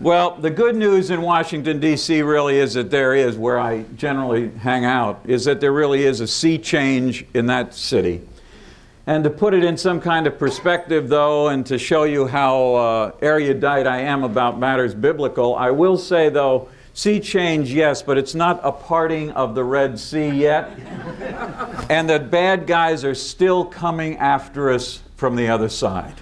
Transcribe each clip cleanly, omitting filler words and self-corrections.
Well, the good news in Washington, D.C. really is that there is, where I generally hang out, is that there really is a sea change in that city. And to put it in some kind of perspective, though, and to show you how erudite I am about matters biblical, I will say, though, sea change, yes, but it's not a parting of the Red Sea yet. And the bad guys are still coming after us from the other side.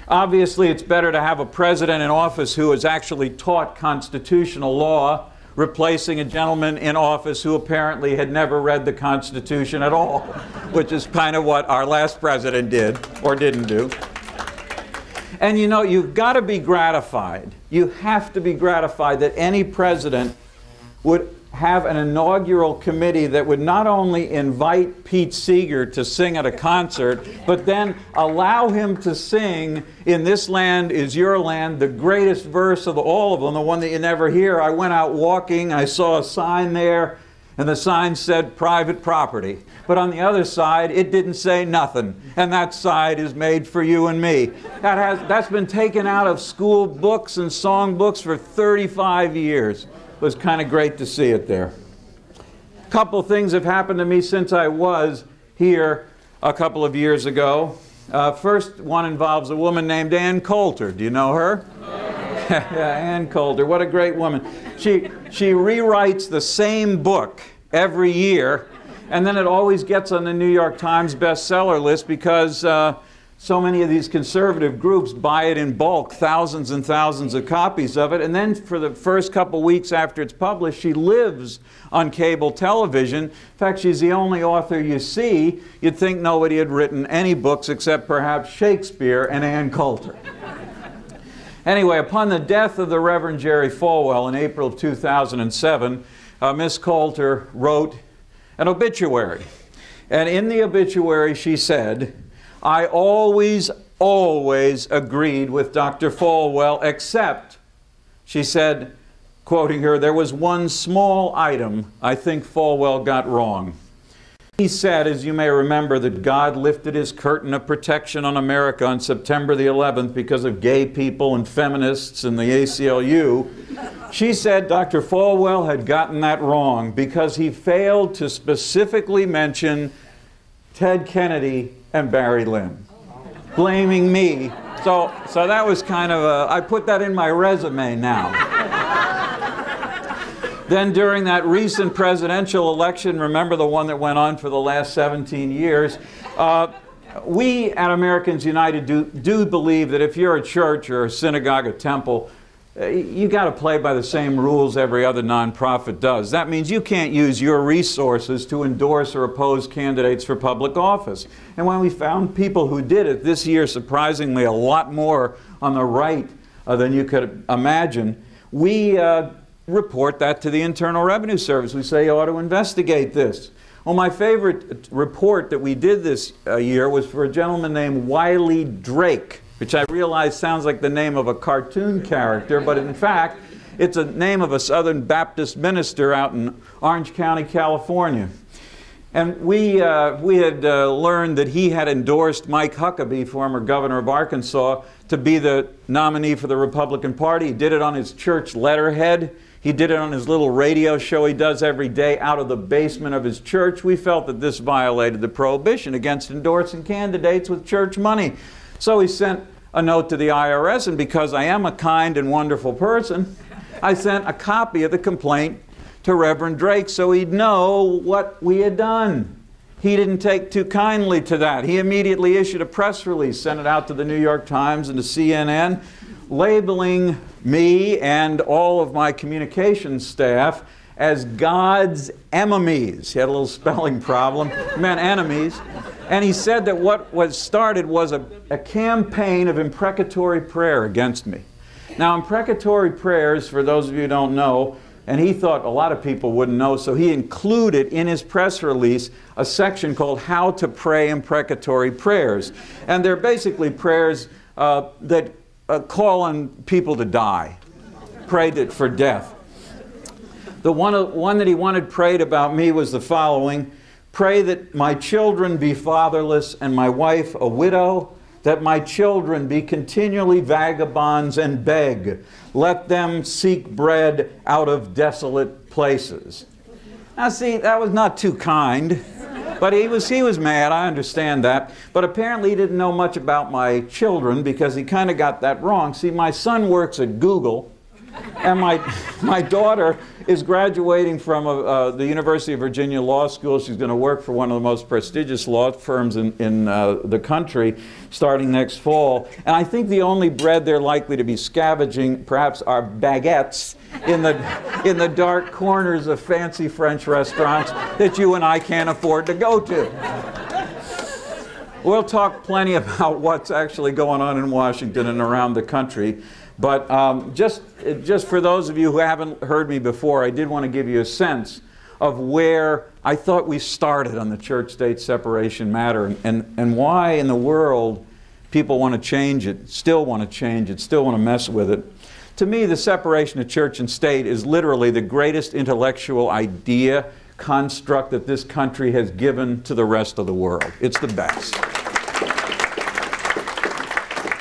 Obviously, it's better to have a president in office who has actually taught constitutional law, replacing a gentleman in office who apparently had never read the Constitution at all, which is kind of what our last president did, or didn't do. And you know, you've got to be gratified. You have to be gratified that any president would have an inaugural committee that would not only invite Pete Seeger to sing at a concert, but then allow him to sing "In This Land Is Your Land," the greatest verse of all of them, the one that you never hear. I went out walking, I saw a sign there, and the sign said private property. But on the other side, it didn't say nothing. And that side is made for you and me. That's been taken out of school books and song books for 35 years. It was kind of great to see it there. A couple things have happened to me since I was here a couple of years ago. First one involves a woman named Ann Coulter. Do you know her? Yeah, Ann Coulter. What a great woman. She rewrites the same book every year, and then it always gets on the New York Times bestseller list because so many of these conservative groups buy it in bulk, thousands and thousands of copies of it, and then for the first couple weeks after it's published, she lives on cable television. In fact, she's the only author you see. You'd think nobody had written any books except perhaps Shakespeare and Ann Coulter. Anyway, upon the death of the Reverend Jerry Falwell in April of 2007, Miss Coulter wrote an obituary. And in the obituary she said, "I always agreed with Dr. Falwell, except," she said, quoting her, "there was one small item I think Falwell got wrong. He said, as you may remember, that God lifted his curtain of protection on America on September the 11th because of gay people and feminists and the ACLU. She said Dr. Falwell had gotten that wrong because he failed to specifically mention Ted Kennedy and Barry Lynn, blaming me." So that was kind of I put that in my resume now. Then during that recent presidential election, remember the one that went on for the last 17 years, we at Americans United do believe that if you're a church or a synagogue, a temple, you got to play by the same rules every other nonprofit does. That means you can't use your resources to endorse or oppose candidates for public office. And when we found people who did it this year, surprisingly a lot more on the right than you could imagine, we report that to the Internal Revenue Service. We say you ought to investigate this. Well, my favorite report that we did this year was for a gentleman named Wiley Drake, which I realize sounds like the name of a cartoon character, but in fact, it's a name of a Southern Baptist minister out in Orange County, California. And we had learned that he had endorsed Mike Huckabee, former governor of Arkansas, to be the nominee for the Republican Party. He did it on his church letterhead. He did it on his little radio show he does every day out of the basement of his church. We felt that this violated the prohibition against endorsing candidates with church money. So he sent a note to the IRS, and because I am a kind and wonderful person, I sent a copy of the complaint to Reverend Drake so he'd know what we had done. He didn't take too kindly to that. He immediately issued a press release, sent it out to the New York Times and to CNN, labeling me and all of my communications staff as God's enemies. He had a little spelling problem, meant enemies. And he said that what was started was a campaign of imprecatory prayer against me. Now, imprecatory prayers, for those of you who don't know, and he thought a lot of people wouldn't know, so he included in his press release a section called How to Pray Imprecatory Prayers. And they're basically prayers that call on people to die, pray for death. The one that he wanted prayed about me was the following: pray that my children be fatherless and my wife a widow, that my children be continually vagabonds and beg. Let them seek bread out of desolate places. Now see, that was not too kind. But he was mad, I understand that. But apparently he didn't know much about my children because he kind of got that wrong. See, my son works at Google, and my daughter is graduating from the University of Virginia Law School. She's going to work for one of the most prestigious law firms in the country starting next fall. And I think the only bread they're likely to be scavenging perhaps are baguettes in the dark corners of fancy French restaurants that you and I can't afford to go to. We'll talk plenty about what's actually going on in Washington and around the country. But just for those of you who haven't heard me before, I did want to give you a sense of where I thought we started on the church-state separation matter and why in the world people want to change it, still want to change it, still want to mess with it. To me, the separation of church and state is literally the greatest intellectual idea, construct that this country has given to the rest of the world. It's the best.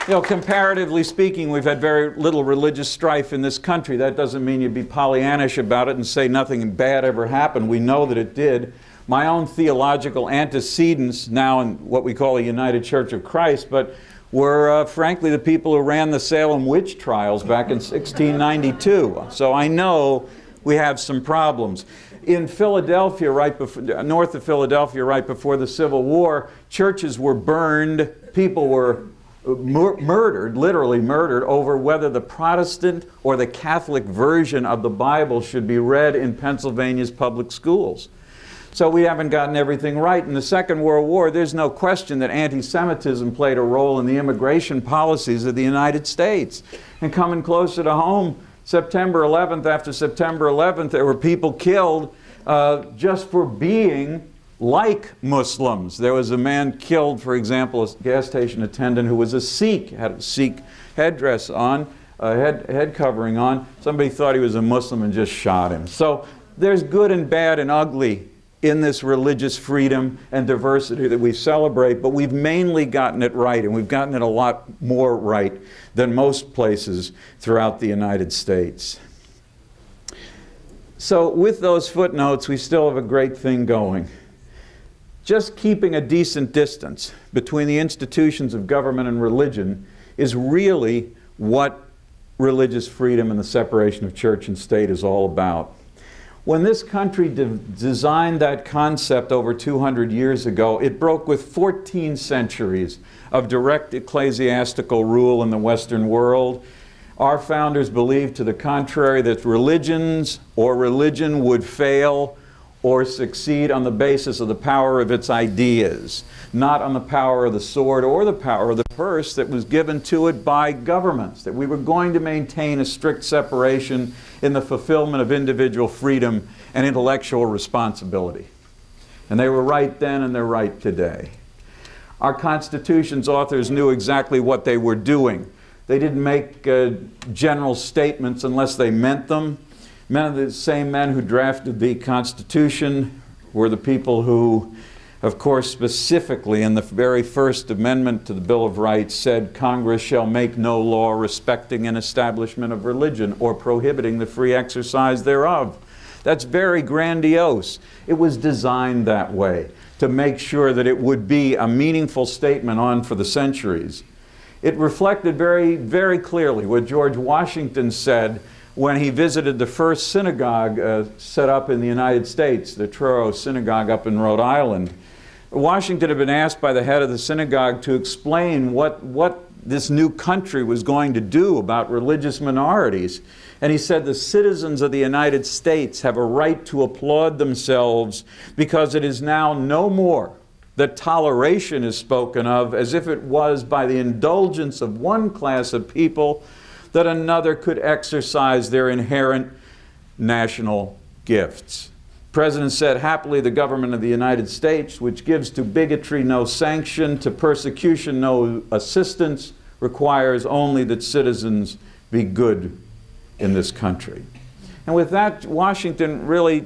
You know, comparatively speaking, we've had very little religious strife in this country. That doesn't mean you'd be Pollyannish about it and say nothing bad ever happened. We know that it did. My own theological antecedents now in what we call the United Church of Christ, but were frankly the people who ran the Salem witch trials back in 1692. So I know we have some problems. In Philadelphia, north of Philadelphia, right before the Civil War, churches were burned, people were murdered, literally murdered, over whether the Protestant or the Catholic version of the Bible should be read in Pennsylvania's public schools. So we haven't gotten everything right. In the Second World War, there's no question that anti-Semitism played a role in the immigration policies of the United States. And coming closer to home, September 11th, after September 11th, there were people killed just for being like Muslims. There was a man killed, for example, a gas station attendant who was a Sikh, had a Sikh headdress on, head covering on. Somebody thought he was a Muslim and just shot him. So there's good and bad and ugly in this religious freedom and diversity that we celebrate, but we've mainly gotten it right, and we've gotten it a lot more right than most places throughout the United States. So with those footnotes, we still have a great thing going. Just keeping a decent distance between the institutions of government and religion is really what religious freedom and the separation of church and state is all about. When this country designed that concept over 200 years ago, it broke with 14 centuries of direct ecclesiastical rule in the Western world. Our founders believed to the contrary, that religions or religion would fail or succeed on the basis of the power of its ideas, not on the power of the sword or the power of the purse that was given to it by governments, that we were going to maintain a strict separation in the fulfillment of individual freedom and intellectual responsibility. And they were right then and they're right today. Our Constitution's authors knew exactly what they were doing. They didn't make general statements unless they meant them. The same men who drafted the Constitution were the people who, of course, specifically in the very first amendment to the Bill of Rights said, Congress shall make no law respecting an establishment of religion or prohibiting the free exercise thereof. That's very grandiose. It was designed that way to make sure that it would be a meaningful statement on for the centuries. It reflected very, very clearly what George Washington said when he visited the first synagogue set up in the United States, the Truro Synagogue up in Rhode Island. Washington had been asked by the head of the synagogue to explain what this new country was going to do about religious minorities. And he said, the citizens of the United States have a right to applaud themselves because it is now no more that toleration is spoken of as if it was by the indulgence of one class of people that another could exercise their inherent national gifts. The President said, happily the government of the United States, which gives to bigotry no sanction, to persecution no assistance, requires only that citizens be good in this country. And with that, Washington really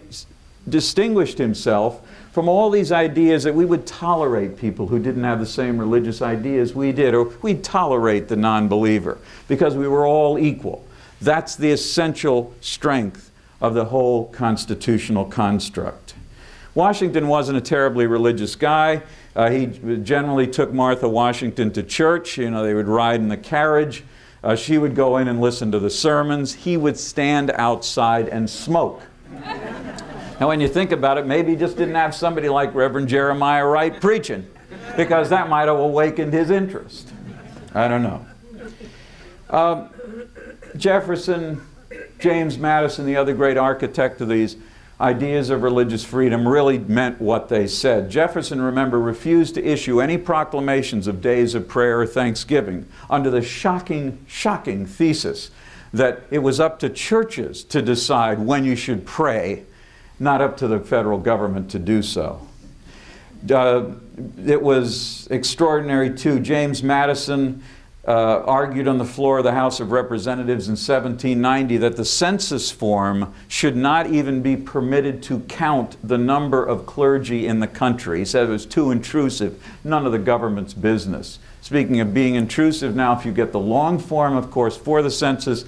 distinguished himself from all these ideas that we would tolerate people who didn't have the same religious ideas we did, or we'd tolerate the non-believer because we were all equal. That's the essential strength of the whole constitutional construct. Washington wasn't a terribly religious guy. He generally took Martha Washington to church. You know, they would ride in the carriage. She would go in and listen to the sermons. He would stand outside and smoke. Now, when you think about it, maybe he just didn't have somebody like Reverend Jeremiah Wright preaching, because that might have awakened his interest. I don't know. Jefferson, James Madison, the other great architect of these ideas of religious freedom, really meant what they said. Jefferson, remember, refused to issue any proclamations of days of prayer or thanksgiving under the shocking thesis that it was up to churches to decide when you should pray, not up to the federal government to do so. It was extraordinary too. James Madison argued on the floor of the House of Representatives in 1790 that the census form should not even be permitted to count the number of clergy in the country. He said it was too intrusive, none of the government's business. Speaking of being intrusive, now if you get the long form, of course, for the census,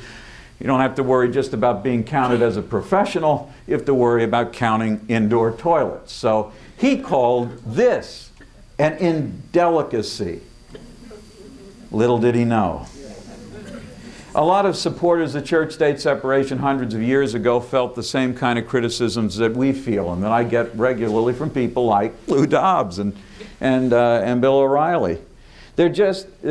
you don't have to worry just about being counted as a professional, you have to worry about counting indoor toilets. So he called this an indelicacy. Little did he know. A lot of supporters of church-state separation hundreds of years ago felt the same kind of criticisms that we feel and that I get regularly from people like Lou Dobbs and Bill O'Reilly. They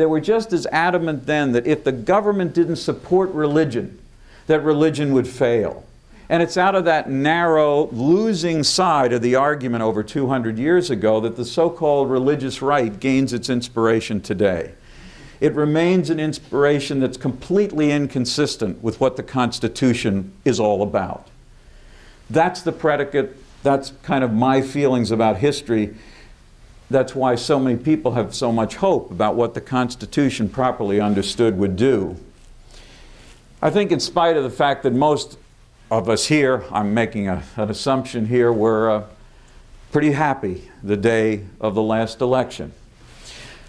were just as adamant then that if the government didn't support religion, that religion would fail. And it's out of that narrow, losing side of the argument over 200 years ago that the so-called religious right gains its inspiration today. It remains an inspiration that's completely inconsistent with what the Constitution is all about. That's the predicate. That's kind of my feelings about history. That's why so many people have so much hope about what the Constitution properly understood would do. I think in spite of the fact that most of us here, I'm making an assumption here, were pretty happy the day of the last election.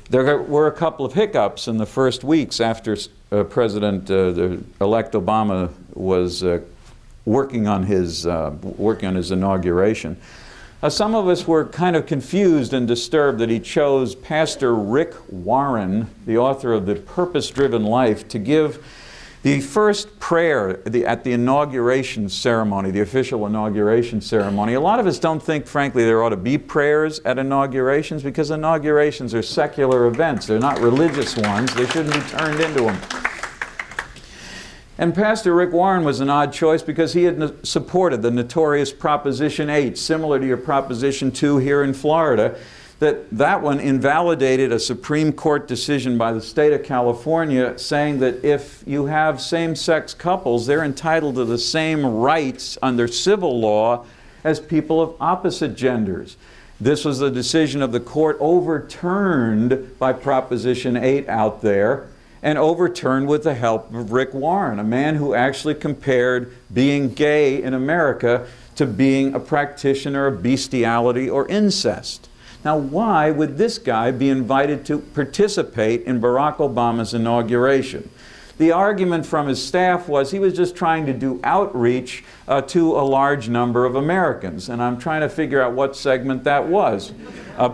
There were a couple of hiccups in the first weeks after President-elect Obama was working on his inauguration. Some of us were kind of confused and disturbed that he chose Pastor Rick Warren, the author of The Purpose-Driven Life, to give the first prayer at the inauguration ceremony, the official inauguration ceremony. A lot of us don't think, frankly, there ought to be prayers at inaugurations because inaugurations are secular events. They're not religious ones. They shouldn't be turned into them. And Pastor Rick Warren was an odd choice because he had supported the notorious Proposition 8, similar to your Proposition 2 here in Florida, that one invalidated a Supreme Court decision by the state of California saying that if you have same-sex couples, they're entitled to the same rights under civil law as people of opposite genders. This was the decision of the court overturned by Proposition 8 out there, and overturned with the help of Rick Warren, a man who actually compared being gay in America to being a practitioner of bestiality or incest. Now, why would this guy be invited to participate in Barack Obama's inauguration? The argument from his staff was he was just trying to do outreach to a large number of Americans. And I'm trying to figure out what segment that was.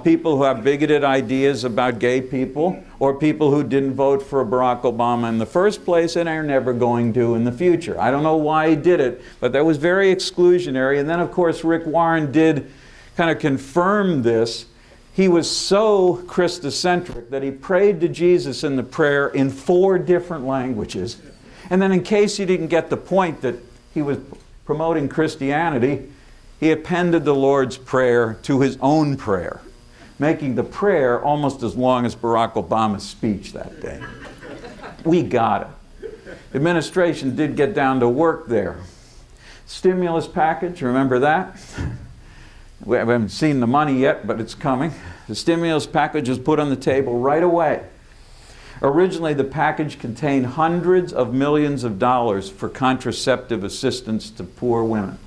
People who have bigoted ideas about gay people, or people who didn't vote for Barack Obama in the first place and are never going to in the future. I don't know why he did it, but that was very exclusionary. And then, of course, Rick Warren did kind of confirm this. He was so Christocentric that he prayed to Jesus in the prayer in 4 different languages. And then in case you didn't get the point that he was promoting Christianity, he appended the Lord's Prayer to his own prayer, making the prayer almost as long as Barack Obama's speech that day. We got it. The administration did get down to work there. Stimulus package, remember that? We haven't seen the money yet, but it's coming. The stimulus package was put on the table right away. Originally, the package contained hundreds of millions of dollars for contraceptive assistance to poor women.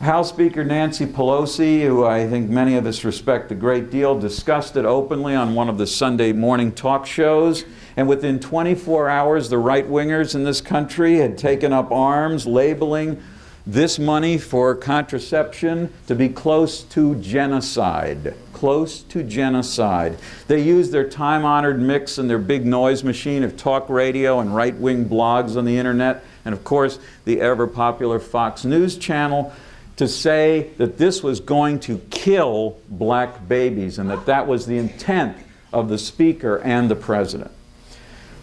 House Speaker Nancy Pelosi, who I think many of us respect a great deal, discussed it openly on one of the Sunday morning talk shows. And within 24 hours, the right-wingers in this country had taken up arms, labeling this money for contraception to be close to genocide. Close to genocide. They used their time-honored mix and their big noise machine of talk radio and right-wing blogs on the internet, and of course the ever-popular Fox News channel, to say that this was going to kill black babies and that that was the intent of the Speaker and the President.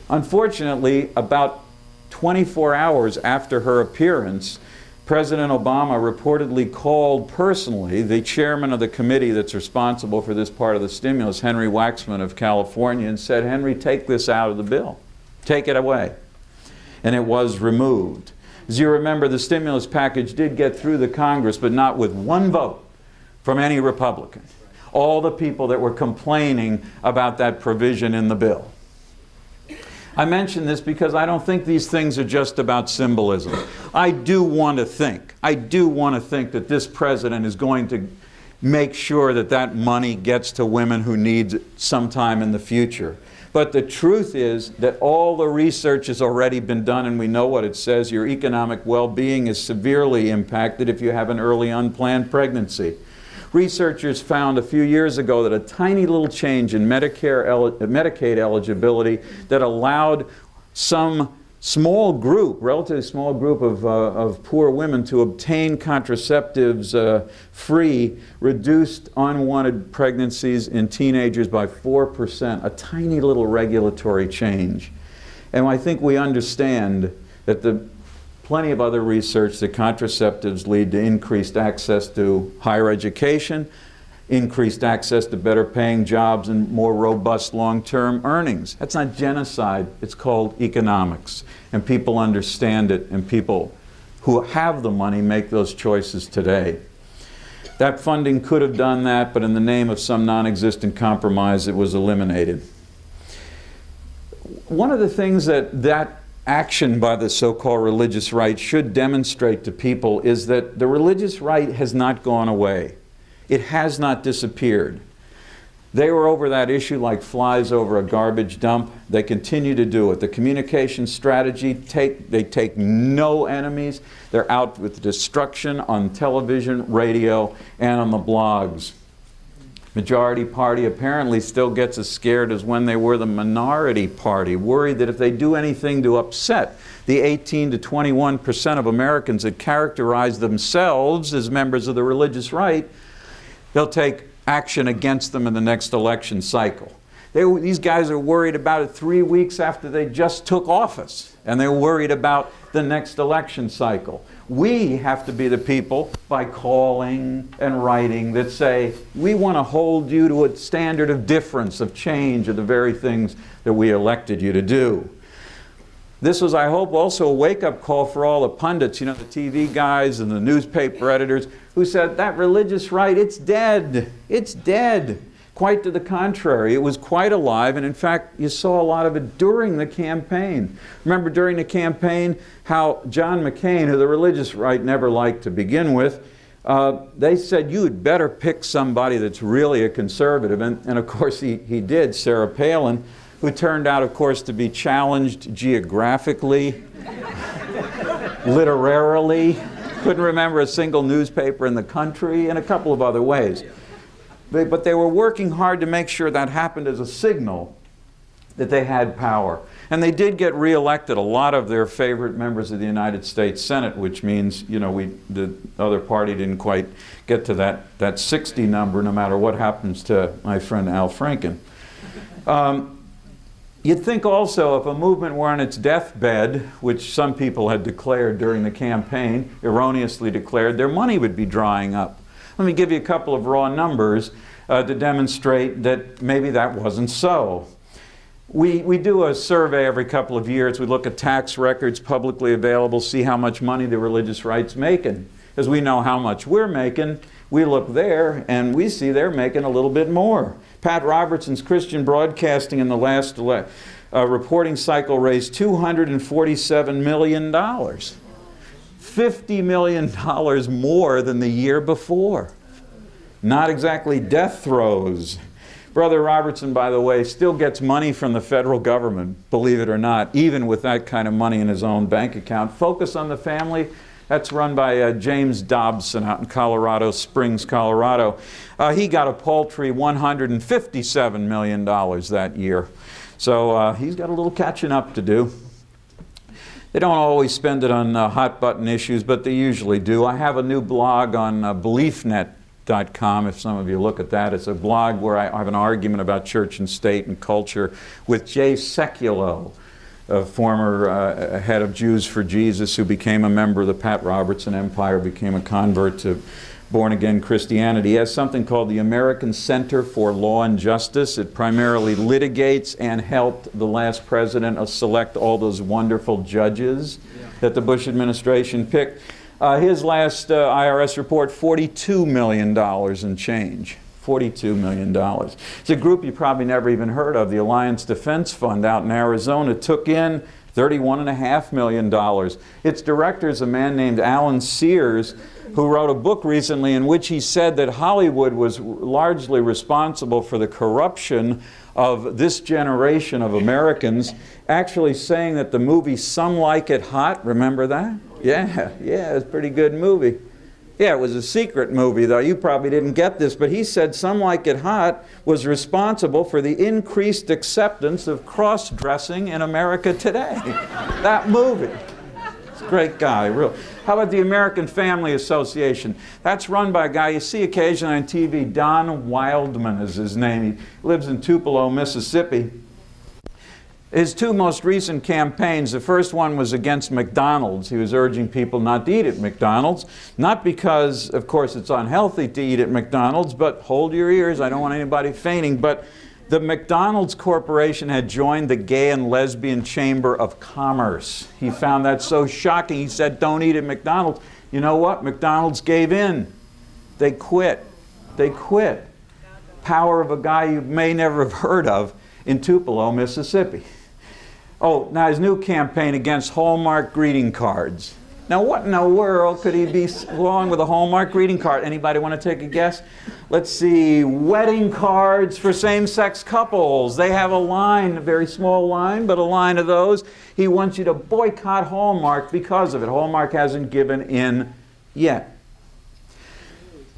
Unfortunately, about 24 hours after her appearance, President Obama reportedly called personally the chairman of the committee that's responsible for this part of the stimulus, Henry Waxman of California, and said, "Henry, take this out of the bill. Take it away." And it was removed. As you remember, the stimulus package did get through the Congress, but not with one vote from any Republican. All the people that were complaining about that provision in the bill. I mention this because I don't think these things are just about symbolism. I do want to think that this president is going to make sure that that money gets to women who need it sometime in the future. But the truth is that all the research has already been done, and we know what it says. Your economic well-being is severely impacted if you have an early unplanned pregnancy. Researchers found a few years ago that a tiny little change in Medicaid eligibility that allowed some small group, relatively small group of poor women to obtain contraceptives free, reduced unwanted pregnancies in teenagers by 4%, a tiny little regulatory change. And I think we understand that plenty of other research that contraceptives lead to increased access to higher education, increased access to better paying jobs and more robust long-term earnings. That's not genocide, it's called economics. And people understand it, and people who have the money make those choices today. That funding could have done that, but in the name of some non-existent compromise, it was eliminated. One of the things that action by the so-called religious right should demonstrate to people is that the religious right has not gone away. It has not disappeared. They were over that issue like flies over a garbage dump. They continue to do it. The communication strategy, they take no enemies. They're out with destruction on television, radio, and on the blogs. Majority party apparently still gets as scared as when they were the minority party, worried that if they do anything to upset the 18 to 21% of Americans that characterize themselves as members of the religious right, they'll take action against them in the next election cycle. These guys are worried about it 3 weeks after they just took office, and they're worried about the next election cycle. We have to be the people, by calling and writing, that say, we want to hold you to a standard of difference, of change, of the very things that we elected you to do. This was, I hope, also a wake-up call for all the pundits, you know, the TV guys and the newspaper editors, who said, that religious right, it's dead. It's dead. Quite to the contrary, it was quite alive, and in fact, you saw a lot of it during the campaign. Remember during the campaign how John McCain, who the religious right never liked to begin with, they said, you'd better pick somebody that's really a conservative, and of course he did, Sarah Palin, who turned out, of course, to be challenged geographically, literarily, couldn't remember a single newspaper in the country, and a couple of other ways. But they were working hard to make sure that happened as a signal that they had power. And they did get reelected, a lot of their favorite members of the United States Senate, which means, you know, the other party didn't quite get to that 60 number, no matter what happens to my friend Al Franken. You'd think also if a movement were on its deathbed, which some people had declared during the campaign, erroneously declared, their money would be drying up. Let me give you a couple of raw numbers to demonstrate that maybe that wasn't so. We do a survey every couple of years. We look at tax records publicly available, see how much money the religious right's making. As we know how much we're making, we look there and we see they're making a little bit more. Pat Robertson's Christian Broadcasting in the last reporting cycle raised $247 million. $50 million more than the year before. Not exactly death throes. Brother Robertson, by the way, still gets money from the federal government, believe it or not, even with that kind of money in his own bank account. Focus on the Family, that's run by James Dobson out in Colorado Springs, Colorado. He got a paltry $157 million that year. So he's got a little catching up to do. They don't always spend it on hot button issues, but they usually do. I have a new blog on BeliefNet.com, if some of you look at that. It's a blog where I have an argument about church and state and culture with Jay Sekulow, a former head of Jews for Jesus who became a member of the Pat Robertson Empire, became a convert to born-again Christianity. He has something called the American Center for Law and Justice. It primarily litigates and helped the last president select all those wonderful judges that the Bush administration picked. His last IRS report, $42 million and change. $42 million. It's a group you probably never even heard of. The Alliance Defense Fund out in Arizona took in $31.5 million. Its director is a man named Alan Sears, who wrote a book recently in which he said that Hollywood was largely responsible for the corruption of this generation of Americans, actually saying that the movie Some Like It Hot, remember that? Yeah, it's a pretty good movie. Yeah, it was a secret movie, though. You probably didn't get this, but he said Some Like It Hot was responsible for the increased acceptance of cross-dressing in America today. That movie. It's a great guy, real. How about the American Family Association? That's run by a guy you see occasionally on TV. Don Wildman is his name. He lives in Tupelo, Mississippi. His two most recent campaigns, the first one was against McDonald's. He was urging people not to eat at McDonald's. Not because, of course, it's unhealthy to eat at McDonald's, but hold your ears, I don't want anybody fainting, but the McDonald's Corporation had joined the Gay and Lesbian Chamber of Commerce. He found that so shocking. He said, don't eat at McDonald's. You know what? McDonald's gave in. They quit. They quit. Power of a guy you may never have heard of in Tupelo, Mississippi. Oh, now his new campaign against Hallmark greeting cards. Now what in the world could he be wrong with a Hallmark greeting card? Anybody want to take a guess? Let's see, wedding cards for same-sex couples. They have a line, a very small line, but a line of those. He wants you to boycott Hallmark because of it. Hallmark hasn't given in yet.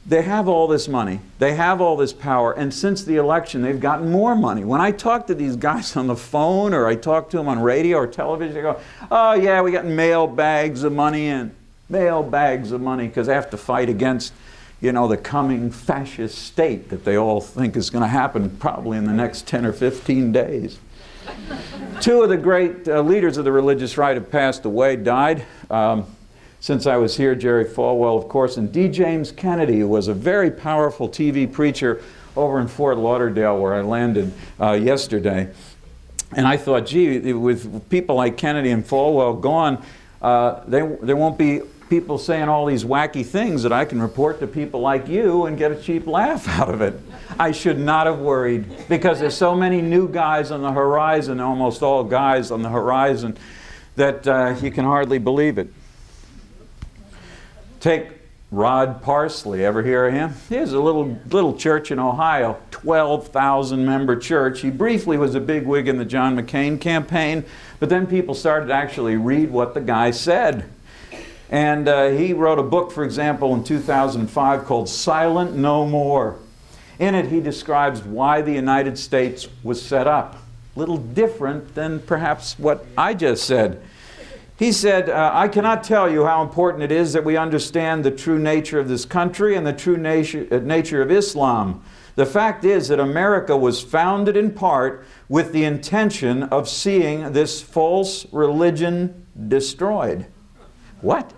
They have all this money, they have all this power, and since the election they've gotten more money. When I talk to these guys on the phone or I talk to them on radio or television, they go, oh yeah, we got mail bags of money in. Mail bags of money, because they have to fight against, you know, the coming fascist state that they all think is going to happen probably in the next 10 or 15 days. Two of the great leaders of the religious right have passed away, died. Since I was here, Jerry Falwell, of course, and D. James Kennedy, who was a very powerful TV preacher over in Fort Lauderdale, where I landed yesterday. And I thought, gee, with people like Kennedy and Falwell gone, there won't be people saying all these wacky things that I can report to people like you and get a cheap laugh out of it. I should not have worried, because there's so many new guys on the horizon, almost all guys on the horizon, that you can hardly believe it. Take Rod Parsley. Ever hear of him? He has a little church in Ohio, 12,000 member church. He briefly was a bigwig in the John McCain campaign, but then people started to actually read what the guy said. And he wrote a book, for example, in 2005 called Silent No More. In it, he describes why the United States was set up. A little different than perhaps what I just said. He said, I cannot tell you how important it is that we understand the true nature of this country and the true nature of Islam. The fact is that America was founded in part with the intention of seeing this false religion destroyed. What?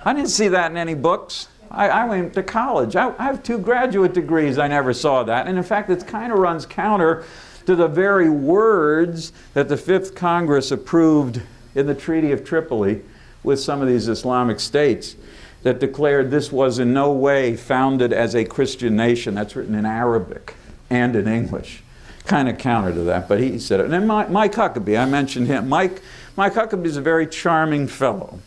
I didn't see that in any books. I went to college. I have 2 graduate degrees. I never saw that. And in fact, it kind of runs counter to the very words that the 5th Congress approved in the Treaty of Tripoli with some of these Islamic states that declared this was in no way founded as a Christian nation. That's written in Arabic and in English. Kind of counter to that, but he said it. And then Mike Huckabee, I mentioned him. Mike Huckabee is a very charming fellow.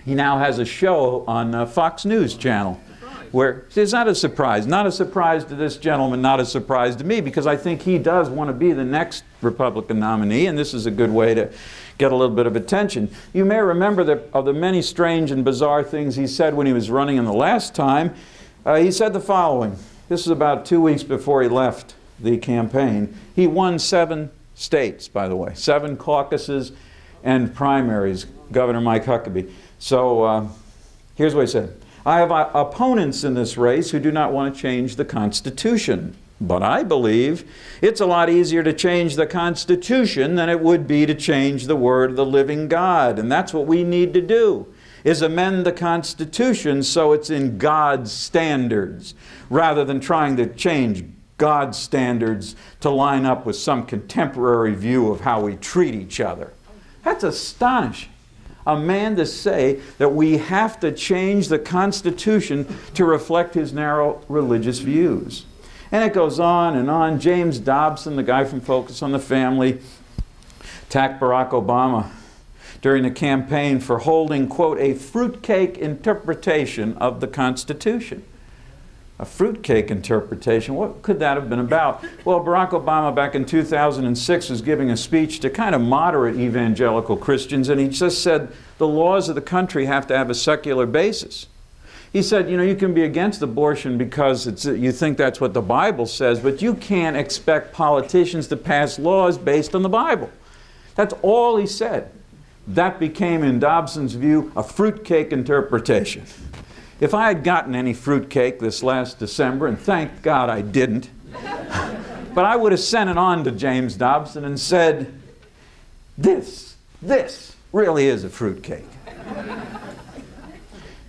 He now has a show on Fox News Channel, where it's not a surprise. Not a surprise to this gentleman, not a surprise to me, because I think he does want to be the next Republican nominee, and this is a good way to get a little bit of attention. You may remember that of the many strange and bizarre things he said when he was running in the last time. He said the following. This is about 2 weeks before he left the campaign. He won 7 states, by the way, 7 caucuses and primaries, Governor Mike Huckabee. So here's what he said. I have opponents in this race who do not want to change the Constitution. But I believe it's a lot easier to change the Constitution than it would be to change the Word of the living God. And that's what we need to do, is amend the Constitution so it's in God's standards, rather than trying to change God's standards to line up with some contemporary view of how we treat each other. That's astonishing. A man to say that we have to change the Constitution to reflect his narrow religious views. And it goes on and on. James Dobson, the guy from Focus on the Family, attacked Barack Obama during the campaign for holding, quote, a fruitcake interpretation of the Constitution. A fruitcake interpretation, what could that have been about? Well, Barack Obama back in 2006 was giving a speech to kind of moderate evangelical Christians, and he just said the laws of the country have to have a secular basis. He said, you know, you can be against abortion because you think that's what the Bible says, but you can't expect politicians to pass laws based on the Bible. That's all he said. That became, in Dobson's view, a fruitcake interpretation. If I had gotten any fruitcake this last December, and thank God I didn't, but I would have sent it on to James Dobson and said, this really is a fruitcake.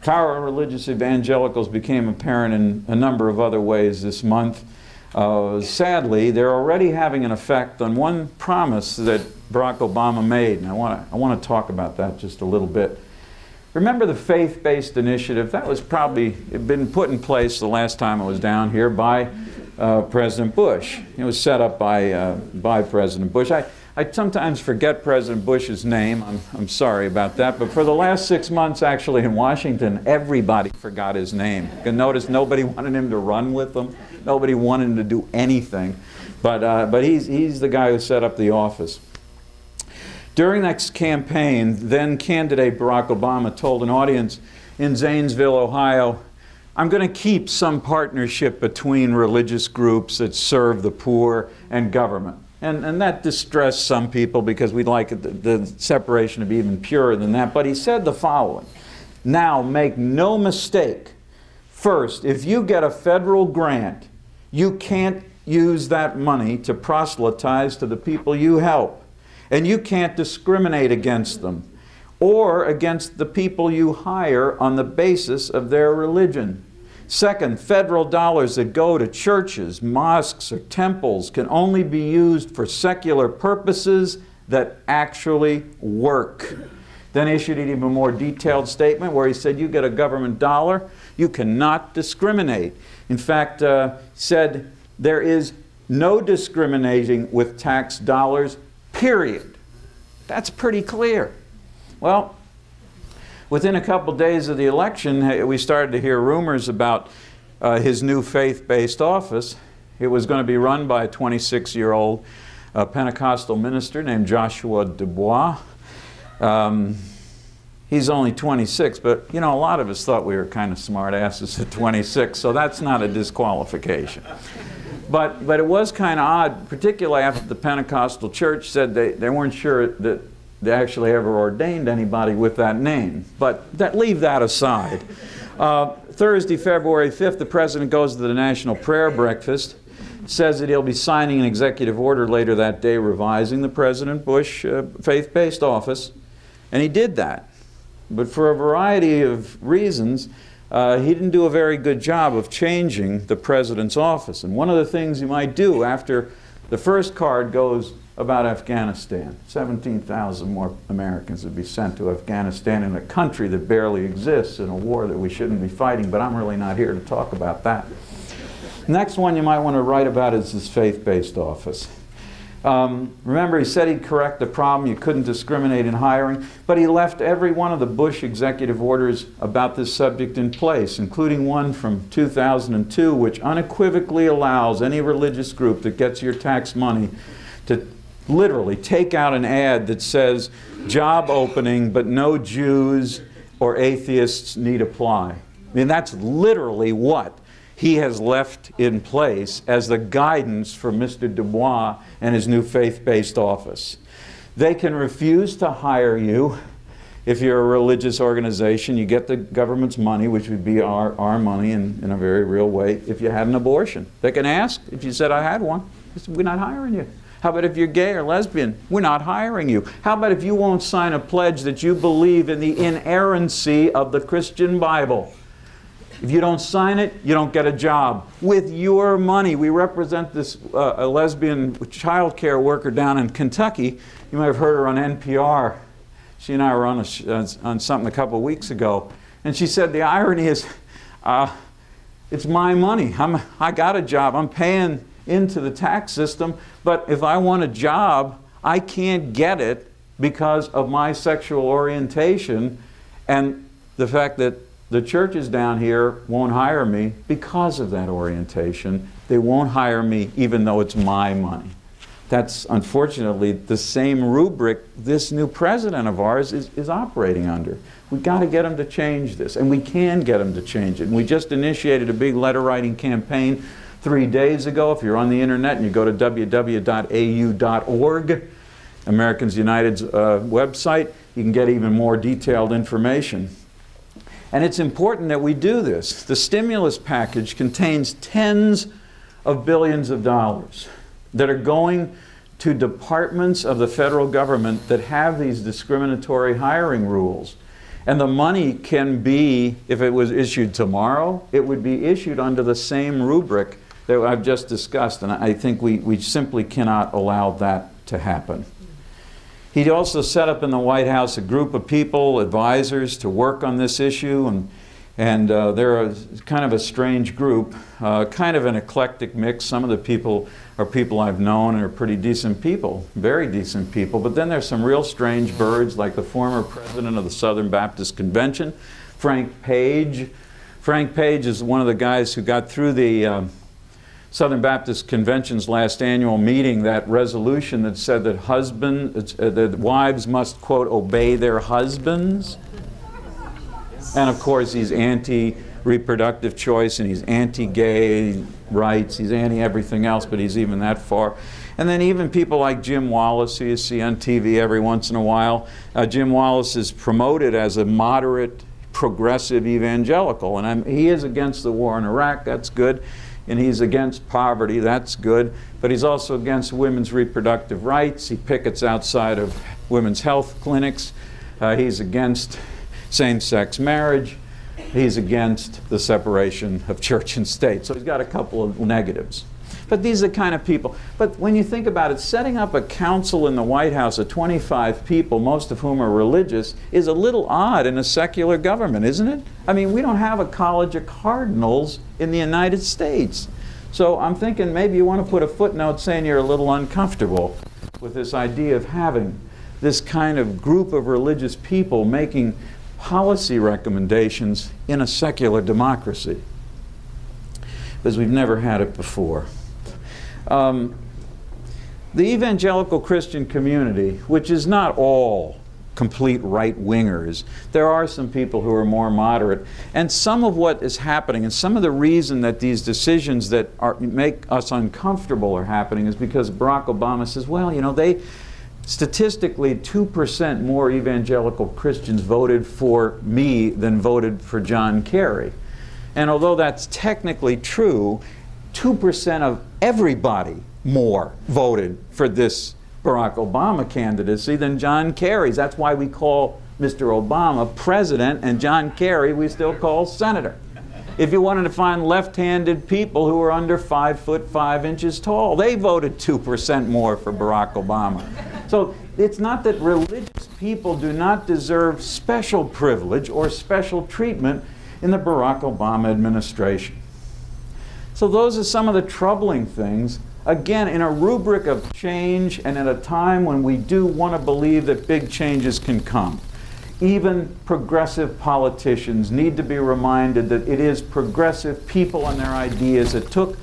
Power of religious evangelicals became apparent in a number of other ways this month. Sadly, they're already having an effect on one promise that Barack Obama made, and I want to talk about that just a little bit. Remember the faith-based initiative? That was probably been put in place the last time I was down here by President Bush. It was set up by President Bush. I sometimes forget President Bush's name. I'm sorry about that. But for the last 6 months, actually, in Washington, everybody forgot his name. You can notice nobody wanted him to run with them. Nobody wanted him to do anything. But he's the guy who set up the office. During that campaign, then candidate Barack Obama told an audience in Zanesville, Ohio, I'm going to keep some partnership between religious groups that serve the poor and government. And that distressed some people because we'd like the separation to be even purer than that. But he said the following, now make no mistake, first, if you get a federal grant, you can't use that money to proselytize to the people you help. And you can't discriminate against them or against the people you hire on the basis of their religion. Second, federal dollars that go to churches, mosques, or temples can only be used for secular purposes that actually work. Then issued an even more detailed statement where he said, you get a government dollar, you cannot discriminate. In fact, said there is no discriminating with tax dollars, period. That's pretty clear. Well, within a couple days of the election, we started to hear rumors about his new faith-based office. It was going to be run by a 26-year-old Pentecostal minister named Joshua Dubois. He's only 26, but you know, a lot of us thought we were kind of smart asses at 26, so that's not a disqualification. But it was kind of odd, particularly after the Pentecostal church said they weren't sure that they actually ever ordained anybody with that name. But leave that aside. Thursday, February 5th, the President goes to the National Prayer Breakfast, says that he'll be signing an executive order later that day revising the President Bush faith-based office, and he did that. But for a variety of reasons, he didn't do a very good job of changing the President's office. And one of the things he might do after the first card goes about Afghanistan. 17,000 more Americans would be sent to Afghanistan in a country that barely exists in a war that we shouldn't be fighting, but I'm really not here to talk about that. Next one you might want to write about is this faith-based office. Remember, he said he'd correct the problem. You couldn't discriminate in hiring, but he left every one of the Bush executive orders about this subject in place, including one from 2002, which unequivocally allows any religious group that gets your tax money to literally take out an ad that says, job opening, but no Jews or atheists need apply. I mean, that's literally what he has left in place as the guidance for Mr. Dubois and his new faith-based office. They can refuse to hire you if you're a religious organization. You get the government's money, which would be our money in a very real way, if you had an abortion. They can ask if you said, I had one. They said, we're not hiring you. How about if you're gay or lesbian? We're not hiring you. How about if you won't sign a pledge that you believe in the inerrancy of the Christian Bible? If you don't sign it, you don't get a job. With your money. We represent this a lesbian child care worker down in Kentucky. You might have heard her on NPR. She and I were on something a couple of weeks ago. And she said the irony is, it's my money. I got a job. I'm paying into the tax system. But if I want a job, I can't get it because of my sexual orientation and the fact that the churches down here won't hire me because of that orientation. They won't hire me even though it's my money. That's unfortunately the same rubric this new president of ours is operating under. We've got to get him to change this, and we can get him to change it. And we just initiated a big letter writing campaign 3 days ago. If you're on the internet and you go to www.au.org, Americans United's website, you can get even more detailed information. And it's important that we do this. The stimulus package contains tens of billions of dollars that are going to departments of the federal government that have these discriminatory hiring rules. And the money can be, if it was issued tomorrow, it would be issued under the same rubric that I've just discussed. And I think we simply cannot allow that to happen. He also set up in the White House a group of people, advisors, to work on this issue, and they're kind of a strange group, kind of an eclectic mix. Some of the people are people I've known and are pretty decent people, very decent people, but then there's some real strange birds, like the former president of the Southern Baptist Convention, Frank Page. Frank Page is one of the guys who got through the Southern Baptist Convention's last annual meeting, that resolution that said that that wives must, quote, obey their husbands. And of course he's anti-reproductive choice and he's anti-gay rights, he's anti-everything else, but he's even that far. And then even people like Jim Wallace, who you see on TV every once in a while. Jim Wallace is promoted as a moderate, progressive evangelical, and he is against the war in Iraq, that's good. And he's against poverty, that's good, but he's also against women's reproductive rights. He pickets outside of women's health clinics. He's against same-sex marriage. He's against the separation of church and state. So he's got a couple of negatives. But these are the kind of people. But when you think about it, setting up a council in the White House of 25 people, most of whom are religious, is a little odd in a secular government, isn't it? I mean, we don't have a college of cardinals in the United States. So I'm thinking maybe you want to put a footnote saying you're a little uncomfortable with this idea of having this kind of group of religious people making policy recommendations in a secular democracy, because we've never had it before. The evangelical Christian community, which is not all complete right-wingers, there are some people who are more moderate, and some of what is happening, and some of the reason that these decisions that make us uncomfortable are happening is because Barack Obama says, well, you know, statistically 2% more evangelical Christians voted for me than voted for John Kerry. And although that's technically true, 2% of everybody more voted for this Barack Obama candidacy than John Kerry's. That's why we call Mr. Obama president and John Kerry we still call senator. If you wanted to find left-handed people who were under 5'5" tall, they voted 2% more for Barack Obama. So it's not that religious people do not deserve special privilege or special treatment in the Barack Obama administration. So those are some of the troubling things Again, in a rubric of change and at a time when we do want to believe that big changes can come. Even progressive politicians need to be reminded that it is progressive people and their ideas that took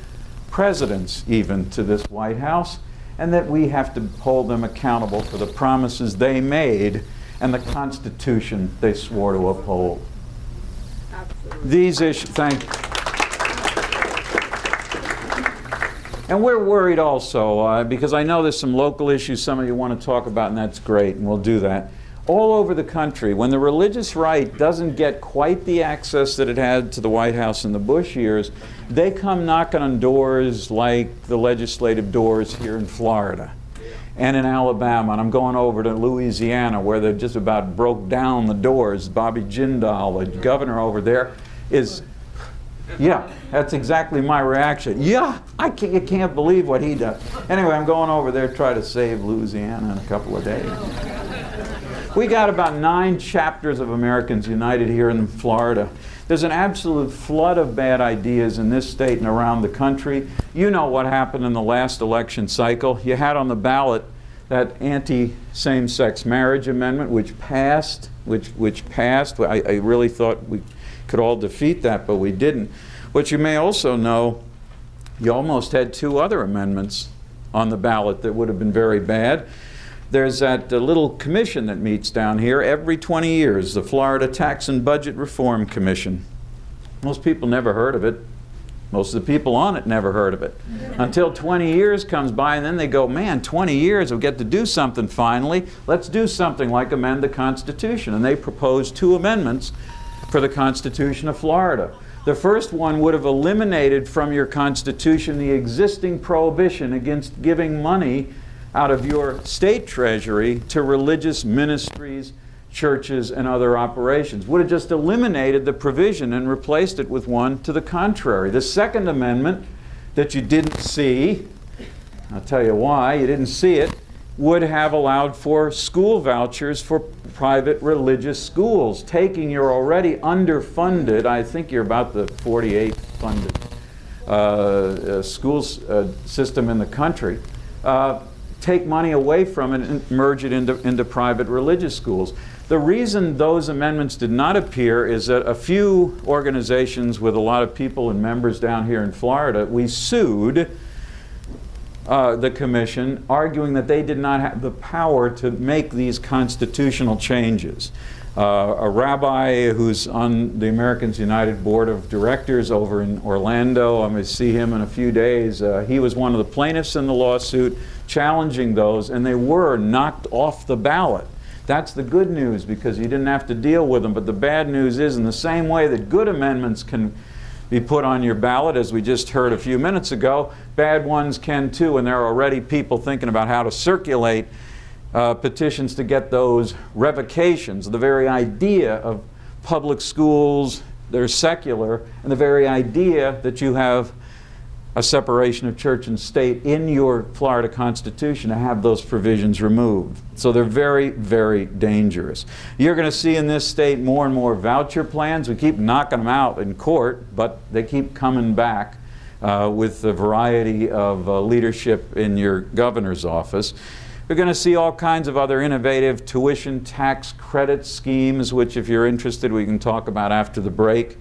presidents even to this White House, and that we have to hold them accountable for the promises they made and the Constitution they swore to uphold. Absolutely. These issues, thank you. And we're worried also, because I know there's some local issues some of you want to talk about, and that's great, and we'll do that. All over the country, when the religious right doesn't get quite the access that it had to the White House in the Bush years, they come knocking on doors like the legislative doors here in Florida and in Alabama. And I'm going over to Louisiana where they just about broke down the doors. Bobby Jindal, the governor over there, is, yeah, that's exactly my reaction. Yeah, you can't believe what he does. Anyway, I'm going over there to try to save Louisiana in a couple of days. We got about 9 chapters of Americans United here in Florida. There's an absolute flood of bad ideas in this state and around the country. You know what happened in the last election cycle. You had on the ballot that anti-same-sex marriage amendment, which passed. I really thought we could all defeat that, but we didn't. What you may also know, you almost had 2 other amendments on the ballot that would have been very bad. There's that little commission that meets down here every 20 years, the Florida Tax and Budget Reform Commission. Most people never heard of it. Most of the people on it never heard of it. Until 20 years comes by, and then they go, man, 20 years, we'll get to do something finally. Let's do something like amend the Constitution. And they proposed 2 amendments for the Constitution of Florida. The first one would have eliminated from your Constitution the existing prohibition against giving money out of your state treasury to religious ministries, churches, and other operations. Would have just eliminated the provision and replaced it with one to the contrary. The Second Amendment that you didn't see, I'll tell you why you didn't see it, would have allowed for school vouchers for private religious schools, taking your already underfunded, I think you're about the 48th funded schools system in the country, take money away from it and merge it into private religious schools. The reason those amendments did not appear is that a few organizations with a lot of people and members down here in Florida, we sued the commission, arguing that they did not have the power to make these constitutional changes. A rabbi who's on the Americans United Board of Directors over in Orlando, I'm going to see him in a few days, he was one of the plaintiffs in the lawsuit challenging those, and they were knocked off the ballot. That's the good news, because you didn't have to deal with them. But the bad news is, in the same way that good amendments can be put on your ballot, as we just heard a few minutes ago, bad ones can too, and there are already people thinking about how to circulate petitions to get those revocations. The very idea of public schools that are secular, and the very idea that you have a separation of church and state in your Florida Constitution, to have those provisions removed. So they're very, very dangerous. You're going to see in this state more and more voucher plans. We keep knocking them out in court, but they keep coming back with a variety of leadership in your governor's office. We're going to see all kinds of other innovative tuition tax credit schemes, which, if you're interested, we can talk about after the break.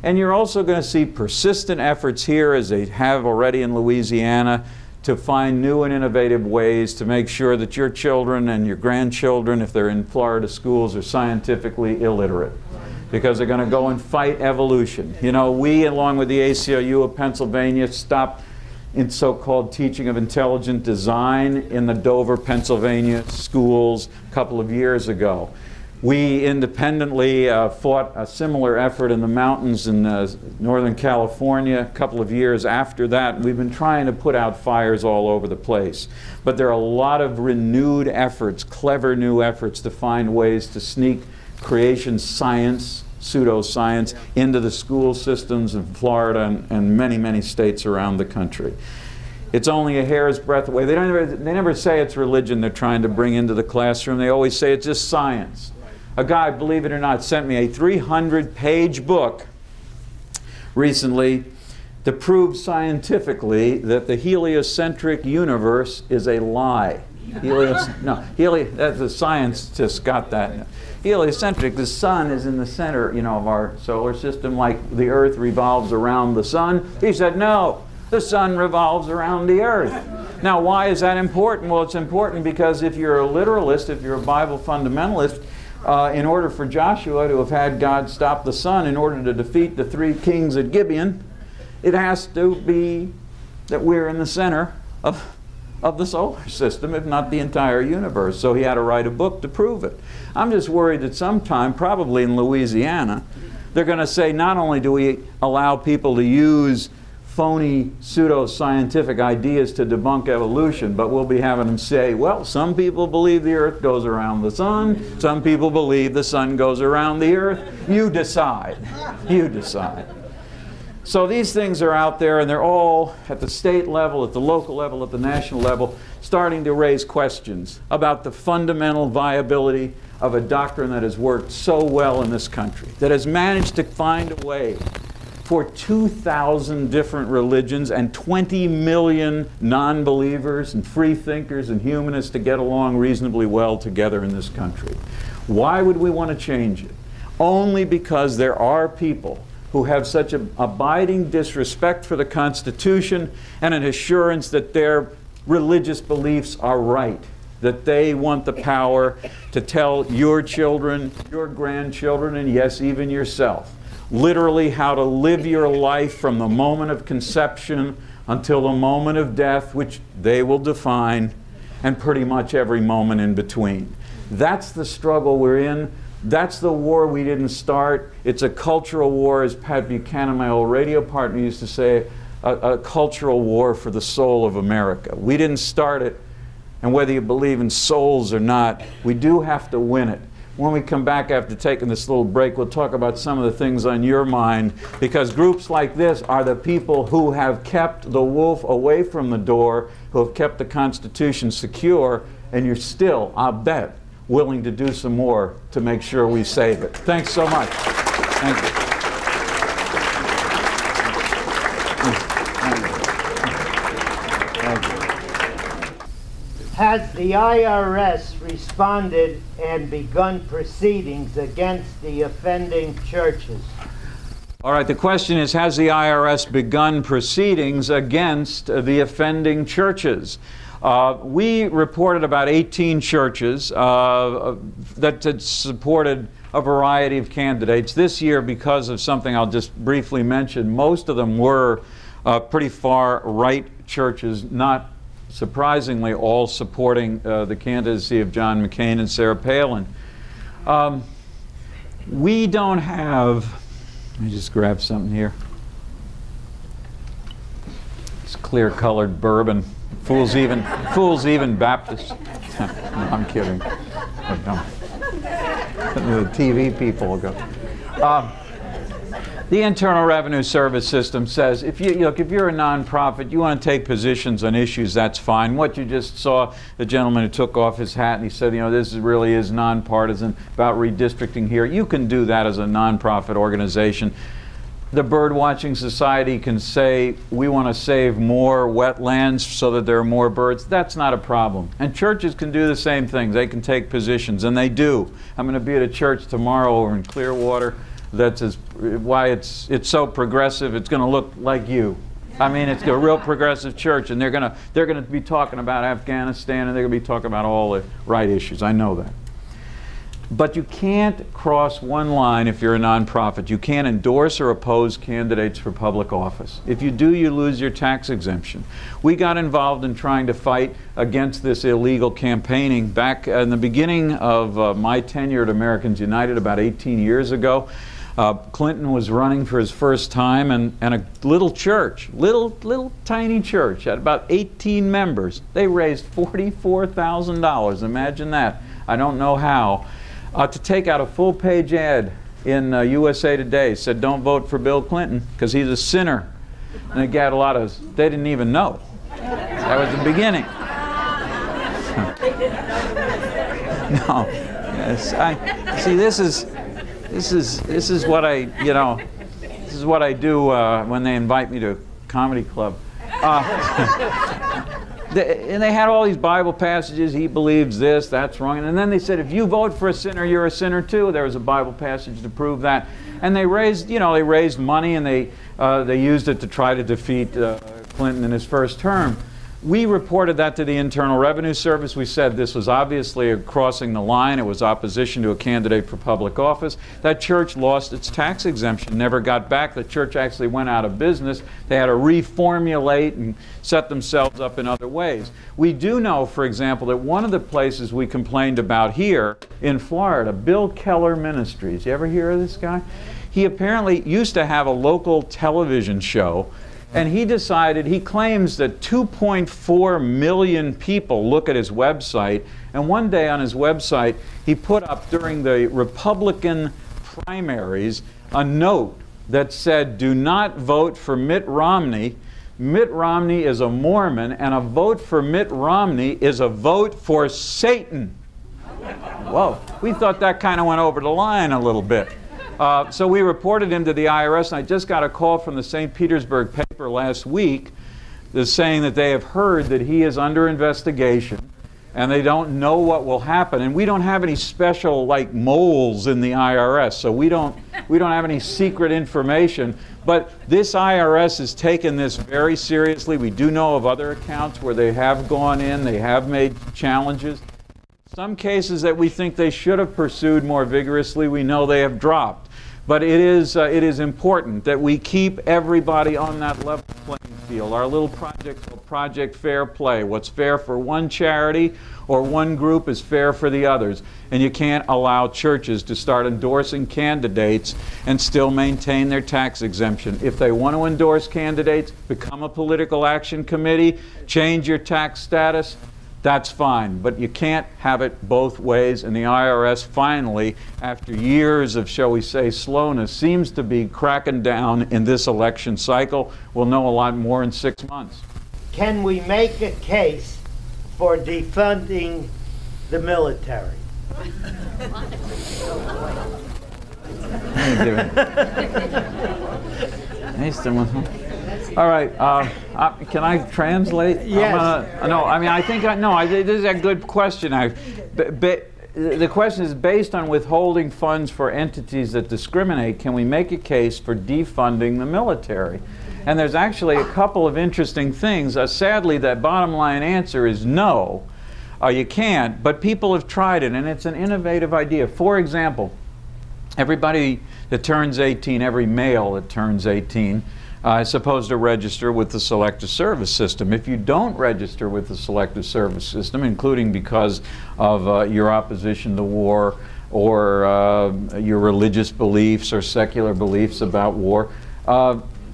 And you're also going to see persistent efforts here, as they have already in Louisiana, to find new and innovative ways to make sure that your children and your grandchildren, if they're in Florida schools, are scientifically illiterate, because they're going to go and fight evolution. You know, we, along with the ACLU of Pennsylvania, stopped in so-called teaching of intelligent design in the Dover, Pennsylvania schools a couple of years ago. We independently fought a similar effort in the mountains in Northern California a couple of years after that. We've been trying to put out fires all over the place. But there are a lot of renewed efforts, clever new efforts, to find ways to sneak creation science, pseudoscience, into the school systems in Florida and many, many states around the country. It's only a hair's breadth away. They never say it's religion they're trying to bring into the classroom. They always say it's just science. A guy, believe it or not, sent me a 300-page book recently to prove scientifically that the heliocentric universe is a lie. The scientists got that. Heliocentric, the sun is in the center, of our solar system, like the Earth revolves around the sun. He said, no, the sun revolves around the Earth. Now, why is that important? Well, it's important because if you're a literalist, if you're a Bible fundamentalist, in order for Joshua to have had God stop the sun in order to defeat the 3 kings at Gibeon, it has to be that we're in the center of the solar system, if not the entire universe. So he had to write a book to prove it. I'm just worried that sometime, probably in Louisiana, they're going to say not only do we allow people to use phony pseudo-scientific ideas to debunk evolution, but we'll be having them say, well, some people believe the Earth goes around the sun, some people believe the sun goes around the Earth. You decide. You decide. So these things are out there, and they're all at the state level, at the local level, at the national level, starting to raise questions about the fundamental viability of a doctrine that has worked so well in this country, that has managed to find a way for 2,000 different religions and 20 million non-believers and free thinkers and humanists to get along reasonably well together in this country. Why would we want to change it? Only because there are people who have such an abiding disrespect for the Constitution and an assurance that their religious beliefs are right, that they want the power to tell your children, your grandchildren, and yes, even yourself, literally how to live your life from the moment of conception until the moment of death, which they will define, and pretty much every moment in between. That's the struggle we're in. That's the war we didn't start. It's a cultural war, as Pat Buchanan, my old radio partner, used to say, a cultural war for the soul of America. We didn't start it, and whether you believe in souls or not, we do have to win it. When we come back after taking this little break, we'll talk about some of the things on your mind, because groups like this are the people who have kept the wolf away from the door, who have kept the Constitution secure, and you're still, I'll bet, willing to do some more to make sure we save it. Thanks so much. Thank you. Has the IRS responded and begun proceedings against the offending churches? All right, the question is, has the IRS begun proceedings against the offending churches? We reported about 18 churches that had supported a variety of candidates. This year, because of something I'll just briefly mention, most of them were pretty far right churches, not surprisingly all supporting the candidacy of John McCain and Sarah Palin. We don't have, let me just grab something here. It's clear-colored bourbon. Fools even Baptists. No, I'm kidding. The TV people will go. The Internal Revenue Service system says if you're a nonprofit, you want to take positions on issues, that's fine. What you just saw, the gentleman who took off his hat and he said, this really is nonpartisan about redistricting here. You can do that as a nonprofit organization. The Birdwatching Society can say, we want to save more wetlands so that there are more birds. That's not a problem. And churches can do the same thing. They can take positions, and they do. I'm going to be at a church tomorrow over in Clearwater. That's why it's so progressive. It's going to look like you. I mean, it's a real progressive church, and they're going to be talking about Afghanistan, and they're going to be talking about all the right issues. I know that. But you can't cross one line if you're a nonprofit. You can't endorse or oppose candidates for public office. If you do, you lose your tax exemption. We got involved in trying to fight against this illegal campaigning back in the beginning of my tenure at Americans United about 18 years ago. Clinton was running for his first time, and a little church, little tiny church, had about 18 members. They raised $44,000. Imagine that. I don't know how. To take out a full-page ad in USA Today, said don't vote for Bill Clinton because he's a sinner. And they got a lot of, they didn't even know. That was the beginning. No, yes, see. This is what I do when they invite me to comedy club. And they had all these Bible passages. He believes this, that's wrong. And then they said, if you vote for a sinner, you're a sinner too. There was a Bible passage to prove that. And they raised, they raised money, and they used it to try to defeat Clinton in his first term. We reported that to the Internal Revenue Service. We said this was obviously crossing the line. It was opposition to a candidate for public office. That church lost its tax exemption, never got back. The church actually went out of business. They had to reformulate and set themselves up in other ways. We do know, for example, that one of the places we complained about here in Florida, Bill Keller Ministries. You ever hear of this guy? He apparently used to have a local television show. And he decided, he claims that 2.4 million people look at his website. And one day on his website, he put up during the Republican primaries a note that said, do not vote for Mitt Romney. Mitt Romney is a Mormon, and a vote for Mitt Romney is a vote for Satan. Whoa, we thought that kind of went over the line a little bit. So we reported him to the IRS, and I just got a call from the St. Petersburg paper last week that's saying that they have heard that he is under investigation and they don't know what will happen. And we don't have any special like moles in the IRS, so we don't have any secret information. But this IRS has taken this very seriously. We do know of other accounts where they have gone in, they have made challenges. Some cases that we think they should have pursued more vigorously, we know they have dropped. But it is important that we keep everybody on that level playing field. Our little project called Project Fair Play. What's fair for one charity or one group is fair for the others. And you can't allow churches to start endorsing candidates and still maintain their tax exemption. If they want to endorse candidates, become a political action committee, change your tax status, that's fine, but you can't have it both ways, and the IRS finally, after years of, shall we say, slowness, seems to be cracking down in this election cycle. We'll know a lot more in 6 months. Can we make a case for defunding the military? All right, can I translate? Yes. This is a good question. The question is based on withholding funds for entities that discriminate. Can we make a case for defunding the military? And there's actually a couple of interesting things. Sadly, that bottom line answer is no. You can't, but people have tried it, and it's an innovative idea. For example, everybody that turns 18, every male that turns 18, is supposed to register with the Selective Service System. If you don't register with the Selective Service System, including because of your opposition to war or your religious beliefs or secular beliefs about war,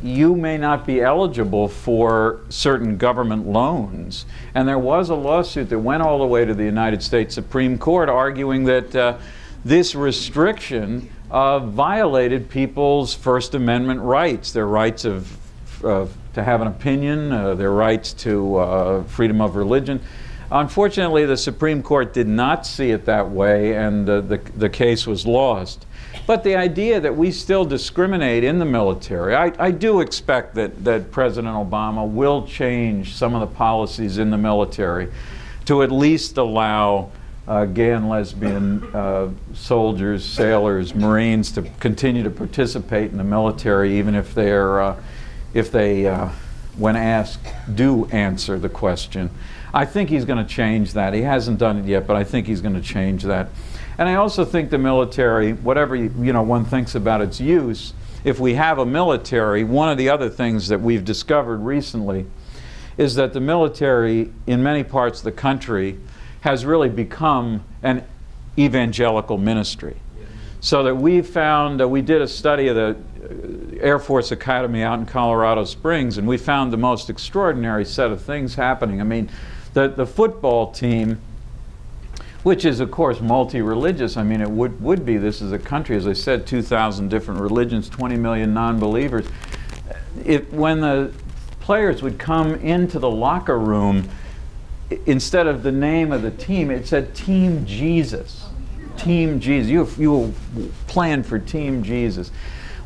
you may not be eligible for certain government loans. And there was a lawsuit that went all the way to the United States Supreme Court arguing that this restriction violated people's First Amendment rights, their rights to have an opinion, their rights to freedom of religion. Unfortunately, the Supreme Court did not see it that way, and the case was lost. But the idea that we still discriminate in the military, I do expect that President Obama will change some of the policies in the military to at least allow gay and lesbian soldiers, sailors, Marines to continue to participate in the military, even if they, when asked, do answer the question. I think he's going to change that. He hasn't done it yet, but I think he's going to change that. And I also think the military, whatever one thinks about its use, if we have a military, one of the other things that we've discovered recently is that the military in many parts of the country has really become an evangelical ministry. So that we found, we did a study of the Air Force Academy out in Colorado Springs, and we found the most extraordinary set of things happening. I mean, the football team, which is of course multi-religious, I mean it would be, this is a country, as I said, 2,000 different religions, 20 million non-believers. When the players would come into the locker room, instead of the name of the team, it said Team Jesus. Team Jesus. You will plan for Team Jesus.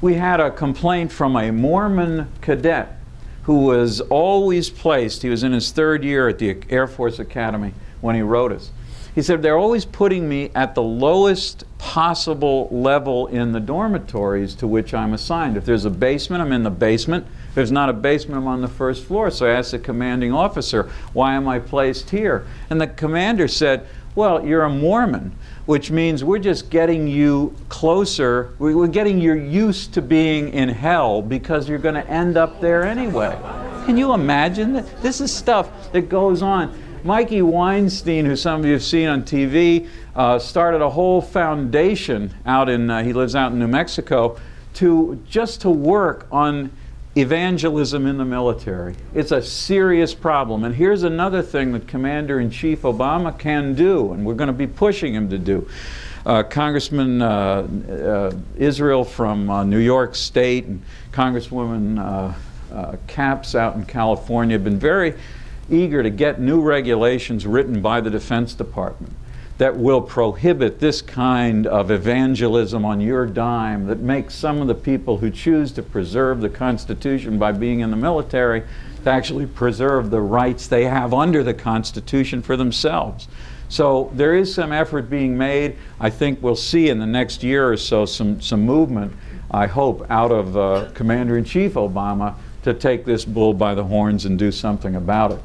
We had a complaint from a Mormon cadet who was always placed, he was in his 3rd year at the Air Force Academy when he wrote us. He said, they're always putting me at the lowest possible level in the dormitories to which I'm assigned. If there's a basement, I'm in the basement. If there's not a basement, I'm on the 1st floor. So I asked the commanding officer, why am I placed here? And the commander said, well, you're a Mormon, which means we're just getting you closer, we're getting you used to being in hell because you're going to end up there anyway. Can you imagine that? This is stuff that goes on. Mikey Weinstein, who some of you have seen on TV, started a whole foundation out in, he lives out in New Mexico, just to work on evangelism in the military. It's a serious problem. And here's another thing that Commander-in-Chief Obama can do, and we're going to be pushing him to do. Congressman Israel from New York State and Congresswoman Capps out in California have been very eager to get new regulations written by the Defense Department that will prohibit this kind of evangelism on your dime that makes some of the people who choose to preserve the Constitution by being in the military to actually preserve the rights they have under the Constitution for themselves. So there is some effort being made. I think we'll see in the next year or so some movement, I hope, out of Commander-in-Chief Obama to take this bull by the horns and do something about it.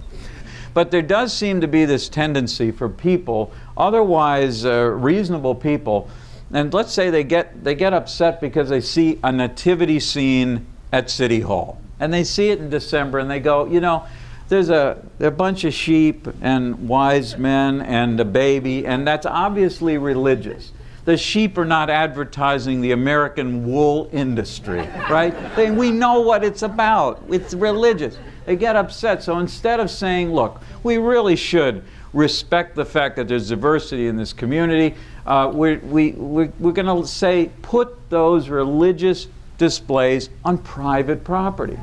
But there does seem to be this tendency for people, otherwise reasonable people, and let's say they get upset because they see a nativity scene at City Hall. And they see it in December and they go, you know, there's a bunch of sheep and wise men and a baby, and that's obviously religious. The sheep are not advertising the American wool industry, right? We know what it's about. It's religious. They get upset. So instead of saying, look, we really should respect the fact that there's diversity in this community, we're going to say, put those religious displays on private property.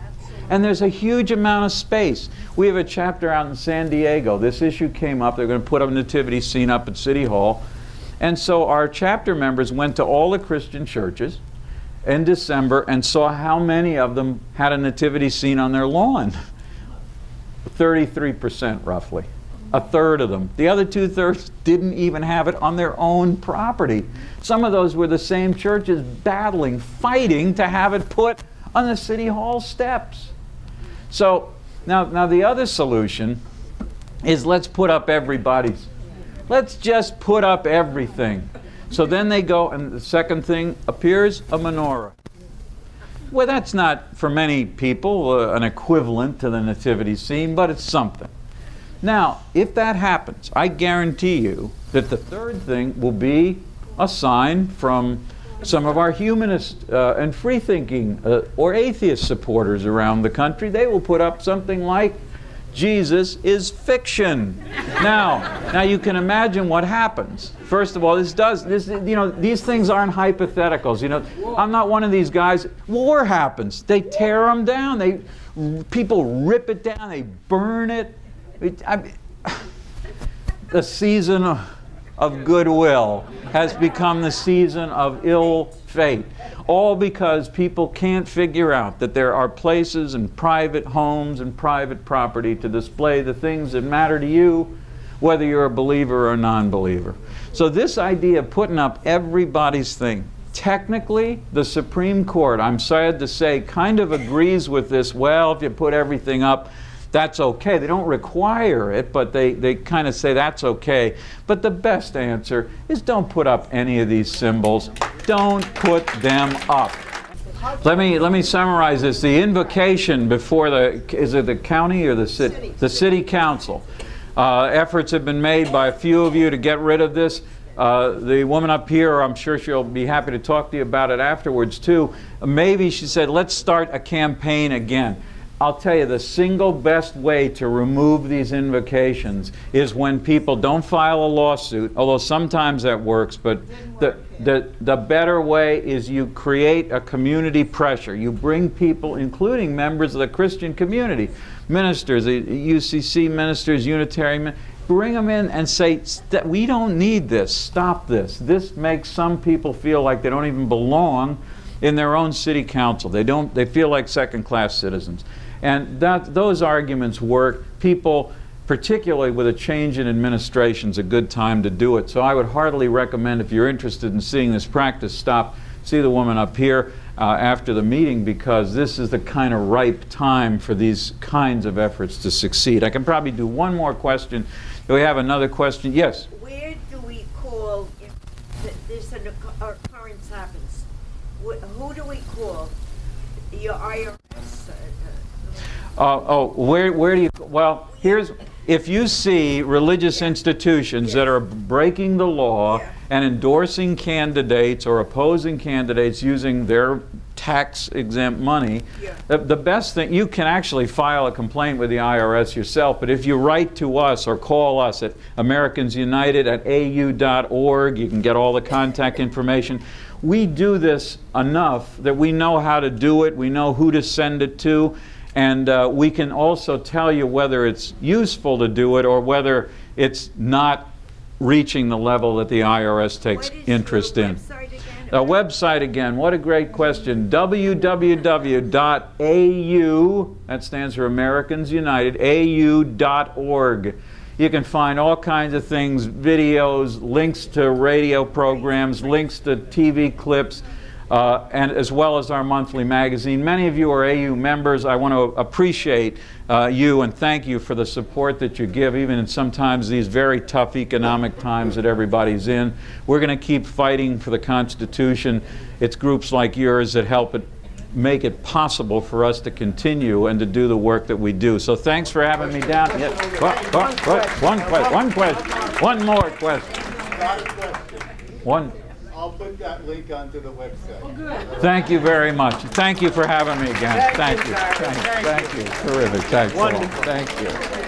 And there's a huge amount of space. We have a chapter out in San Diego. This issue came up. They're going to put a nativity scene up at City Hall. And so our chapter members went to all the Christian churches in December and saw how many of them had a nativity scene on their lawn. 33% roughly. A third of them. The other 2/3 didn't even have it on their own property. Some of those were the same churches battling, fighting to have it put on the City Hall steps. So now the other solution is let's put up everybody's. Let's just put up everything. So then they go, and the second thing appears, a menorah. Well, that's not, for many people, an equivalent to the nativity scene, but it's something. Now, if that happens, I guarantee you that the third thing will be a sign from some of our humanist and free-thinking or atheist supporters around the country. They will put up something like, Jesus is fiction. Now you can imagine what happens. First of all, these things aren't hypotheticals. You know, I'm not one of these guys. War happens. They tear them down. People rip it down. They burn it. The season of goodwill has become the season of ill fate. All because people can't figure out that there are places and private homes and private property to display the things that matter to you, whether you're a believer or a non-believer. So this idea of putting up everybody's thing, technically the Supreme Court, I'm sad to say, kind of agrees with this. Well, if you put everything up, that's okay. They don't require it, but they kind of say that's okay. But the best answer is don't put up any of these symbols. Don't put them up. Let me summarize this. The invocation before is it the county or the city? The city council. Efforts have been made by a few of you to get rid of this. The woman up here, I'm sure she'll be happy to talk to you about it afterwards too. Maybe she said, let's start a campaign again. I'll tell you, the single best way to remove these invocations is when people don't file a lawsuit, although sometimes that works, but the better way is you create a community pressure. You bring people, including members of the Christian community, ministers, UCC ministers, Unitarian, bring them in and say, we don't need this, stop this. This makes some people feel like they don't even belong in their own city council. They feel like second-class citizens. And those arguments work. People, particularly with a change in administration, is a good time to do it. So I would heartily recommend, if you're interested in seeing this practice, see the woman up here after the meeting, because this is the kind of ripe time for these kinds of efforts to succeed. I can probably do one more question. Do we have another question? Yes? Where do we call if this occurrence happens? Who do we call? Your IRS? Where do you, well, here's, if you see religious institutions that are breaking the law and endorsing candidates or opposing candidates using their tax-exempt money, the best thing, you can actually file a complaint with the IRS yourself, but if you write to us or call us at Americans United at au.org, you can get all the contact information. We do this enough that we know how to do it, we know who to send it to, and we can also tell you whether it's useful to do it or whether it's not reaching the level that the IRS takes interest in. The website again, what a great question, www.au, that stands for Americans United, au.org. You can find all kinds of things, videos, links to radio programs, links to TV clips, and as well as our monthly magazine. Many of you are AU members. I want to appreciate you and thank you for the support that you give, even in sometimes these very tough economic times that everybody's in. We're going to keep fighting for the Constitution. It's groups like yours that help it make it possible for us to continue and to do the work that we do. So thanks for having me down. Yes. One more question. One. I'll put that link onto the website. Oh, good. Thank you very much. Thank you for having me again. Thank you. Thank you. Terrific. Thanks. Thank you.